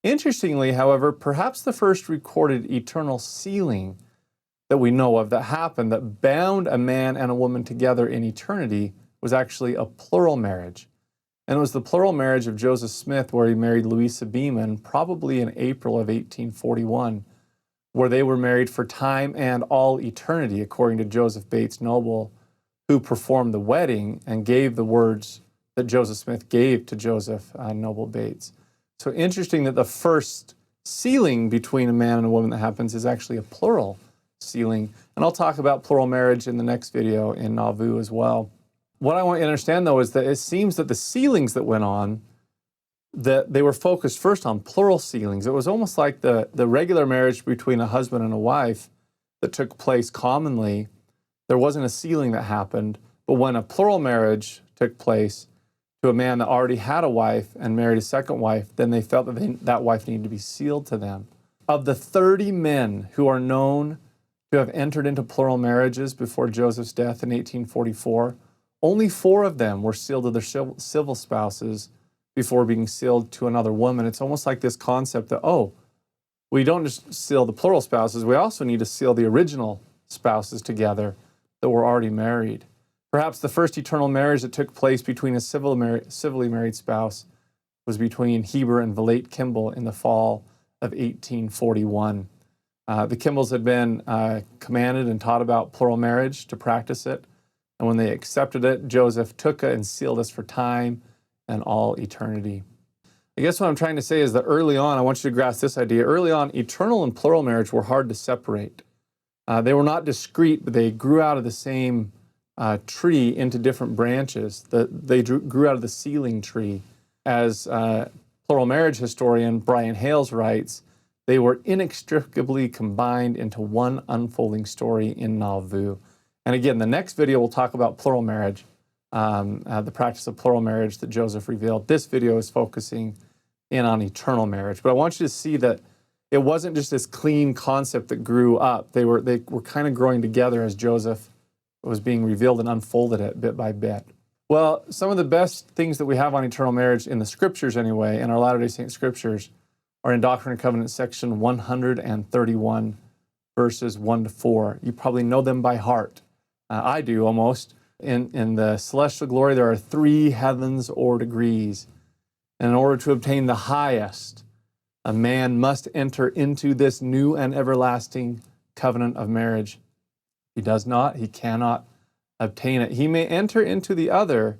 Interestingly, however, perhaps the first recorded eternal sealing that we know of that happened that bound a man and a woman together in eternity was actually a plural marriage. And it was the plural marriage of Joseph Smith, where he married Louisa Beeman, probably in April of 1841, where they were married for time and all eternity, according to Joseph Bates Noble, who performed the wedding and gave the words that Joseph Smith gave to Joseph Noble Bates. So interesting that the first sealing between a man and a woman that happens is actually a plural sealing. And I'll talk about plural marriage in the next video in Nauvoo as well. What I want you to understand, though, is that it seems that the sealings that went on, that they were focused first on plural sealings. It was almost like the regular marriage between a husband and a wife that took place commonly. There wasn't a sealing that happened, but when a plural marriage took place to a man that already had a wife and married a second wife, then they felt that that wife needed to be sealed to them. Of the 30 men who are known to have entered into plural marriages before Joseph's death in 1844, only 4 of them were sealed to their civil spouses before being sealed to another woman. It's almost like this concept that, oh, we don't just seal the plural spouses, we also need to seal the original spouses together that were already married. Perhaps the first eternal marriage that took place between a civilly married spouse was between Heber and Valete Kimball in the fall of 1841. The Kimballs had been commanded and taught about plural marriage to practice it. And when they accepted it, Joseph took it and sealed us for time and all eternity. I guess what I'm trying to say is that early on, I want you to grasp this idea. Early on, eternal and plural marriage were hard to separate. They were not discrete, but they grew out of the same tree into different branches. They grew out of the sealing tree. As plural marriage historian Brian Hales writes, they were inextricably combined into one unfolding story in Nauvoo. And again, the next video will talk about plural marriage, the practice of plural marriage that Joseph revealed. This video is focusing in on eternal marriage. But I want you to see that it wasn't just this clean concept that grew up. They were kind of growing together as Joseph was being revealed and unfolded it bit by bit. Well, some of the best things that we have on eternal marriage in the scriptures anyway, in our Latter-day Saint scriptures, are in Doctrine and Covenants section 131, verses 1 to 4. You probably know them by heart. I do almost. In the celestial glory, there are 3 heavens or degrees. And in order to obtain the highest, a man must enter into this new and everlasting covenant of marriage. He does not, he cannot obtain it. He may enter into the other,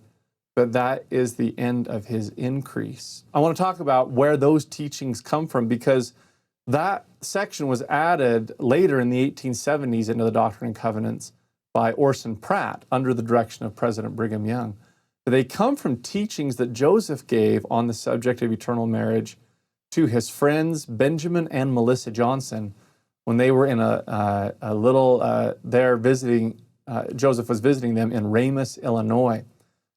but that is the end of his increase. I want to talk about where those teachings come from, because that section was added later in the 1870s into the Doctrine and Covenants by Orson Pratt under the direction of President Brigham Young. They come from teachings that Joseph gave on the subject of eternal marriage to his friends Benjamin and Melissa Johnson when they were in a little, there visiting, Joseph was visiting them in Ramus, Illinois.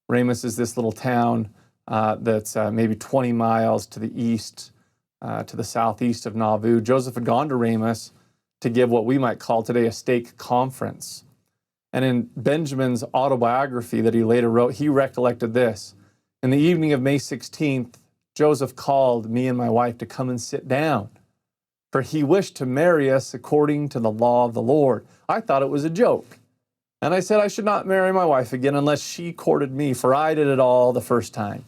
Ramus is this little town that's maybe 20 miles to the east, to the southeast of Nauvoo. Joseph had gone to Ramus to give what we might call today a stake conference. And in Benjamin's autobiography that he later wrote, he recollected this. In the evening of May 16th, Joseph called me and my wife to come and sit down, for he wished to marry us according to the law of the Lord. I thought it was a joke. And I said I should not marry my wife again unless she courted me, for I did it all the first time.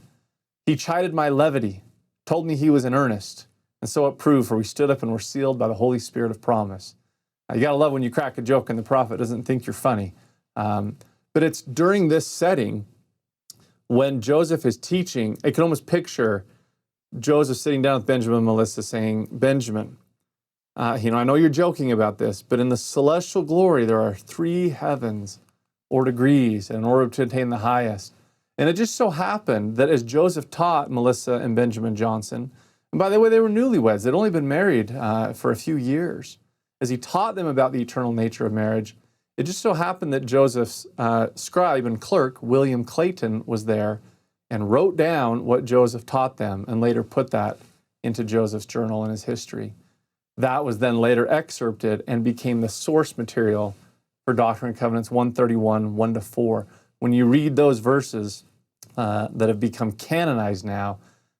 He chided my levity, told me he was in earnest, and so it proved, for we stood up and were sealed by the Holy Spirit of promise. You gotta love when you crack a joke and the prophet doesn't think you're funny. But it's during this setting when Joseph is teaching, I can almost picture Joseph sitting down with Benjamin and Melissa saying, Benjamin, I know you're joking about this, but in the celestial glory, there are 3 heavens or degrees in order to attain the highest. And it just so happened that as Joseph taught Melissa and Benjamin Johnson, and by the way, they were newlyweds. They'd only been married for a few years. As he taught them about the eternal nature of marriage, it just so happened that Joseph's scribe and clerk, William Clayton, was there and wrote down what Joseph taught them and later put that into Joseph's journal and his history. That was then later excerpted and became the source material for Doctrine and Covenants 131, 1 to 4. When you read those verses that have become canonized now,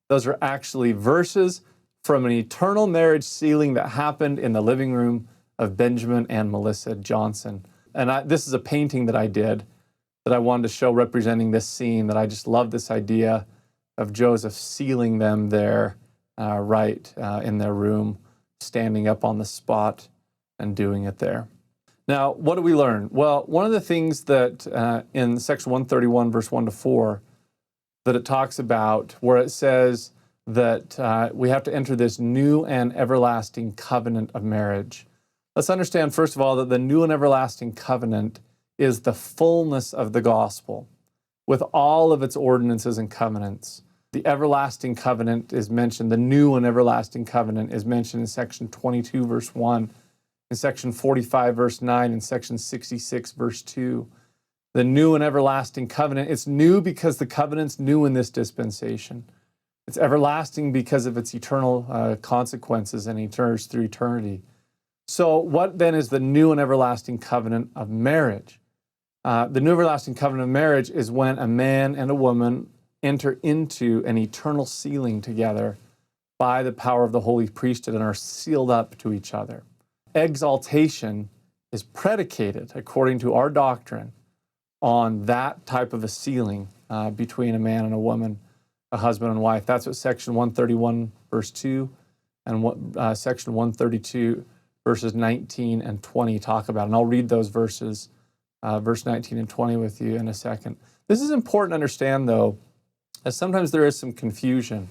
those are actually verses from an eternal marriage sealing that happened in the living room of Benjamin and Melissa Johnson. And this is a painting that I did that I wanted to show representing this scene, that I just love this idea of Joseph sealing them there in their room, standing up on the spot and doing it there. Now, what do we learn? Well, one of the things that in section 131, verse 1 to 4, that it talks about, where it says that we have to enter this new and everlasting covenant of marriage. Let's understand, first of all, that the new and everlasting covenant is the fullness of the gospel, with all of its ordinances and covenants. The everlasting covenant is mentioned, the new and everlasting covenant is mentioned in section 22, verse 1, in section 45, verse 9, and section 66, verse 2. The new and everlasting covenant, it's new because the covenant's new in this dispensation. It's everlasting because of its eternal consequences and endures through eternity. So what then is the new and everlasting covenant of marriage? The new everlasting covenant of marriage is when a man and a woman enter into an eternal sealing together by the power of the holy priesthood and are sealed up to each other. Exaltation is predicated, according to our doctrine, on that type of a sealing between a man and a woman, a husband and wife. That's what section 131, verse 2, and what section 132, verses 19 and 20 talk about. And I'll read those verses, verse 19 and 20 with you in a second. This is important to understand, though, as sometimes there is some confusion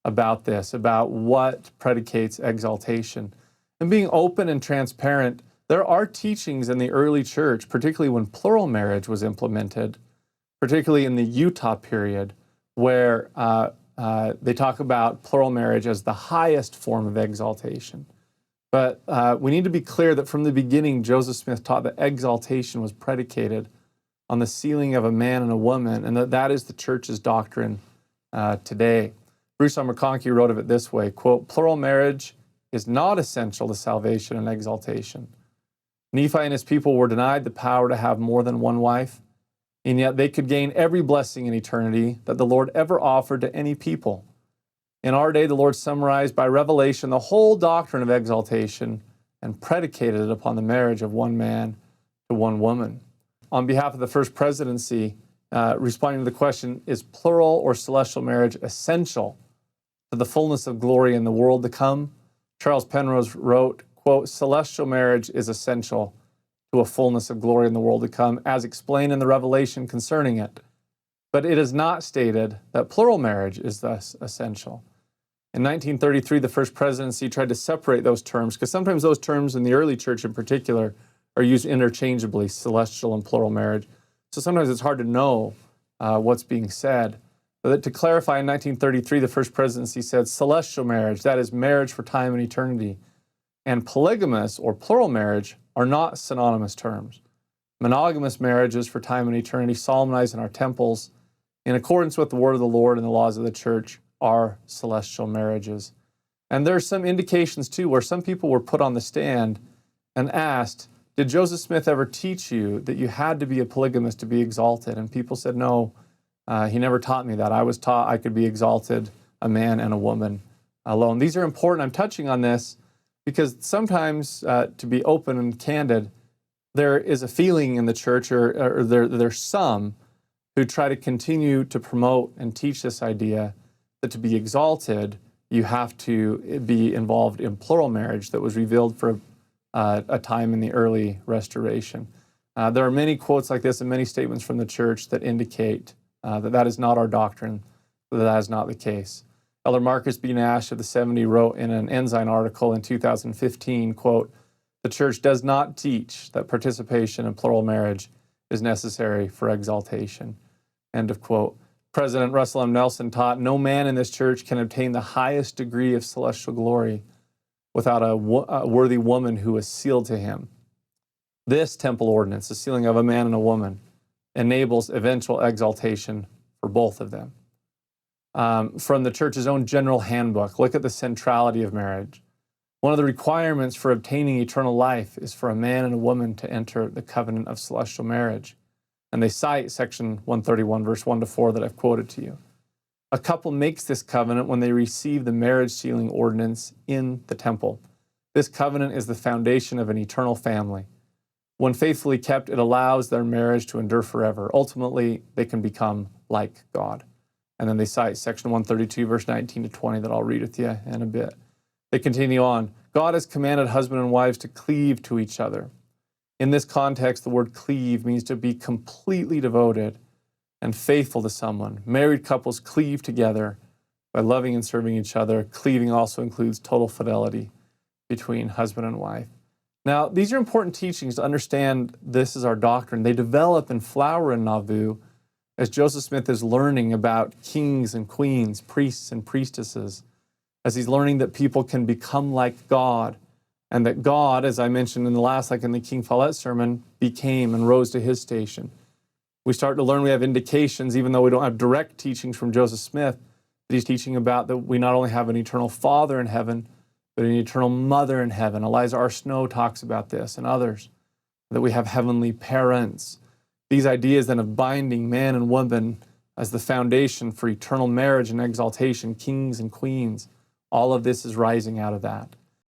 about this, about what predicates exaltation. And being open and transparent, there are teachings in the early church, particularly when plural marriage was implemented, particularly in the Utah period, where they talk about plural marriage as the highest form of exaltation. But we need to be clear that from the beginning, Joseph Smith taught that exaltation was predicated on the sealing of a man and a woman, and that is the church's doctrine today. Bruce R. McConkie wrote of it this way, quote, "Plural marriage is not essential to salvation and exaltation. Nephi and his people were denied the power to have more than one wife, and yet they could gain every blessing in eternity that the Lord ever offered to any people. In our day, the Lord summarized by revelation the whole doctrine of exaltation and predicated it upon the marriage of one man to one woman." On behalf of the First Presidency, responding to the question, is plural or celestial marriage essential to the fullness of glory in the world to come? Charles Penrose wrote, quote, "Celestial marriage is essential to a fullness of glory in the world to come, as explained in the Revelation concerning it. But it is not stated that plural marriage is thus essential." In 1933, the First Presidency tried to separate those terms, because sometimes those terms in the early church in particular are used interchangeably, celestial and plural marriage. So sometimes it's hard to know what's being said. But to clarify, in 1933, the First Presidency said celestial marriage, that is marriage for time and eternity, and polygamous or plural marriage are not synonymous terms. Monogamous marriages for time and eternity solemnized in our temples in accordance with the word of the Lord and the laws of the church are celestial marriages. And there's some indications too where some people were put on the stand and asked, did Joseph Smith ever teach you that you had to be a polygamist to be exalted? And people said, no, he never taught me that. I was taught I could be exalted, a man and a woman alone. These are important. I'm touching on this because sometimes, to be open and candid, there is a feeling in the church, or there's some who try to continue to promote and teach this idea that to be exalted, you have to be involved in plural marriage that was revealed for a time in the early Restoration. There are many quotes like this and many statements from the church that indicate that is not our doctrine, that is not the case. Elder Marcus B. Nash of the 70 wrote in an Ensign article in 2015, quote, "The church does not teach that participation in plural marriage is necessary for exaltation." End of quote. President Russell M. Nelson taught, "No man in this church can obtain the highest degree of celestial glory without a worthy woman who is sealed to him. This temple ordinance, the sealing of a man and a woman, enables eventual exaltation for both of them." From the church's own general handbook, look at the centrality of marriage. One of the requirements for obtaining eternal life is for a man and a woman to enter the covenant of celestial marriage. And they cite section 131, verse 1 to 4 that I've quoted to you. A couple makes this covenant when they receive the marriage sealing ordinance in the temple. This covenant is the foundation of an eternal family. When faithfully kept, it allows their marriage to endure forever. Ultimately, they can become like God. And then they cite section 132, verse 19 to 20 that I'll read with you in a bit. They continue on. God has commanded husband and wives to cleave to each other. In this context, the word cleave means to be completely devoted and faithful to someone. Married couples cleave together by loving and serving each other. Cleaving also includes total fidelity between husband and wife. Now, these are important teachings to understand this is our doctrine. They develop and flower in Nauvoo as Joseph Smith is learning about kings and queens, priests and priestesses, as he's learning that people can become like God, and that God, as I mentioned in the last, like in the King Follett sermon, became and rose to his station. We start to learn we have indications, even though we don't have direct teachings from Joseph Smith, that he's teaching about that we not only have an eternal Father in heaven, but an eternal Mother in heaven. Eliza R. Snow talks about this and others, that we have heavenly parents. These ideas then of binding man and woman as the foundation for eternal marriage and exaltation, kings and queens, all of this is rising out of that.